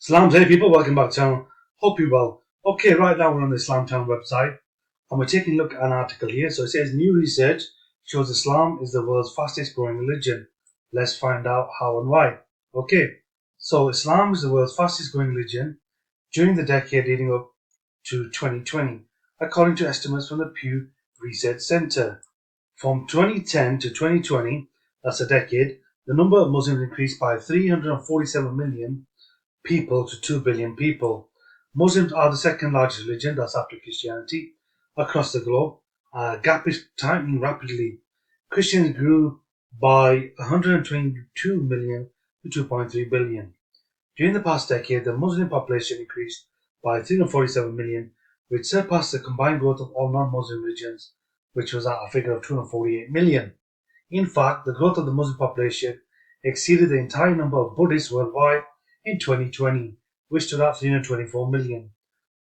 Salam, hey people, welcome back to the channel. Hope you're well. Okay, right now we're on the Islam Town website and we're taking a look at an article here. So it says new research shows Islam is the world's fastest growing religion. Let's find out how and why. Okay, so Islam is the world's fastest growing religion during the decade leading up to 2020, according to estimates from the Pew Research Center. From 2010 to 2020, that's a decade, the number of Muslims increased by 347 million people to 2 billion people. Muslims are the second largest religion, that's after Christianity, across the globe. Gap is tightening rapidly. Christians grew by 122 million to 2.3 billion. During the past decade, the Muslim population increased by 347 million, which surpassed the combined growth of all non-Muslim religions, which was at a figure of 248 million. In fact, the growth of the Muslim population exceeded the entire number of Buddhists worldwide in 2020, which stood at 324 million.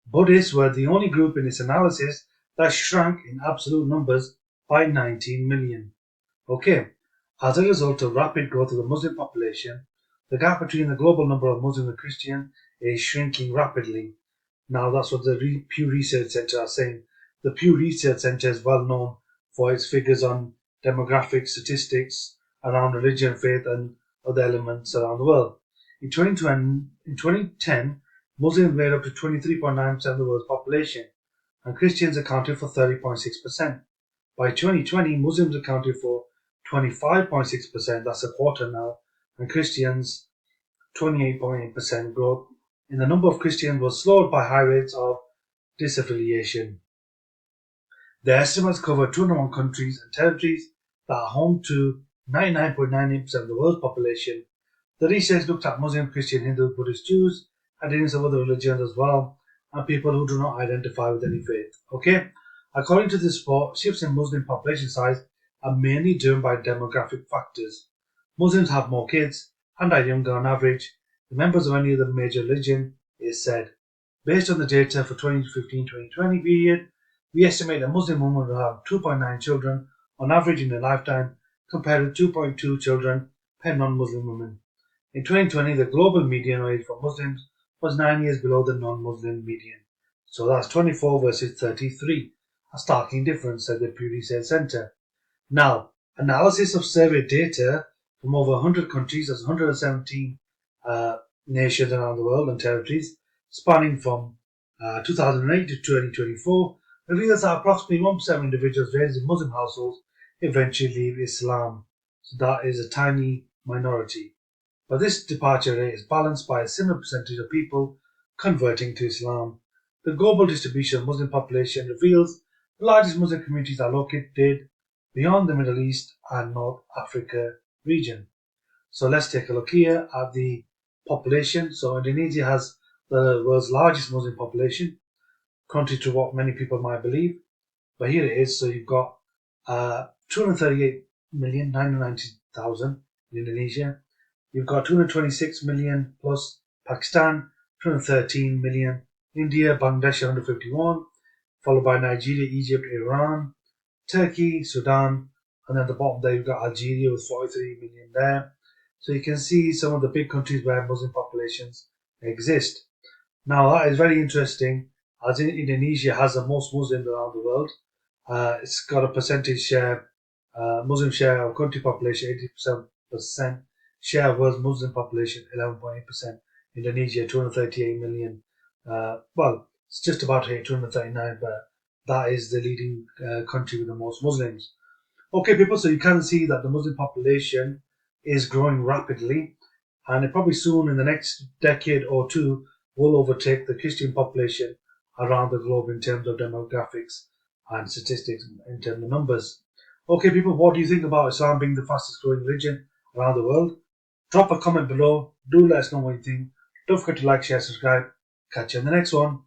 Buddhists were the only group in its analysis that shrank in absolute numbers by 19 million. Okay, as a result of rapid growth of the Muslim population, the gap between the global number of Muslims and Christians is shrinking rapidly. Now, that's what the Pew Research Center are saying. The Pew Research Center is well known for its figures on demographic statistics around religion, faith, and other elements around the world. In 2010, Muslims made up to 23.9% of the world's population, and Christians accounted for 30.6%. By 2020, Muslims accounted for 25.6%, that's a quarter now, and Christians 28.8% growth in the number of Christians was slowed by high rates of disaffiliation. The estimates cover 201 countries and territories that are home to 99.98% of the world's population. The research looked at Muslim, Christian, Hindu, Buddhist, Jews, adherents of other religions as well, and people who do not identify with any faith. Okay? According to this report, shifts in Muslim population size are mainly driven by demographic factors. Muslims have more kids and are younger on average than members of any other major religion, it is said. Based on the data for 2015-2020 period, we estimate a Muslim woman will have 2.9 children on average in a lifetime, compared to 2.2 children per non-Muslim woman. In 2020, the global median age for Muslims was 9 years below the non-Muslim median. So that's 24 versus 33. A starking difference, said the Pew Research Center. Now, analysis of survey data from over 100 countries, that's 117 nations around the world and territories, spanning from 2008 to 2024, reveals that approximately 1% of individuals raised in Muslim households eventually leave Islam. So that is a tiny minority. But this departure rate is balanced by a similar percentage of people converting to Islam. The global distribution of Muslim population reveals the largest Muslim communities are located beyond the Middle East and North Africa region. So let's take a look here at the population. So Indonesia has the world's largest Muslim population, contrary to what many people might believe. But here it is. So you've got 238,990,000 in Indonesia. You've got 226 million plus Pakistan, 213 million, India, Bangladesh 151, followed by Nigeria, Egypt, Iran, Turkey, Sudan, and at the bottom there you've got Algeria with 43 million there. So you can see some of the big countries where Muslim populations exist. Now that is very interesting, as Indonesia has the most Muslims around the world. It's got a percentage share, Muslim share of country population 87%, share of world's Muslim population 11.8%. Indonesia 238 million. Well, it's just about to hit 239, but that is the leading country with the most Muslims. Okay, people, so you can see that the Muslim population is growing rapidly, and it probably soon in the next decade or two will overtake the Christian population around the globe in terms of demographics and statistics in terms of numbers. Okay, people, what do you think about Islam being the fastest growing religion around the world? Drop a comment below. Do let us know what you think. Don't forget to like, share, subscribe. Catch you in the next one.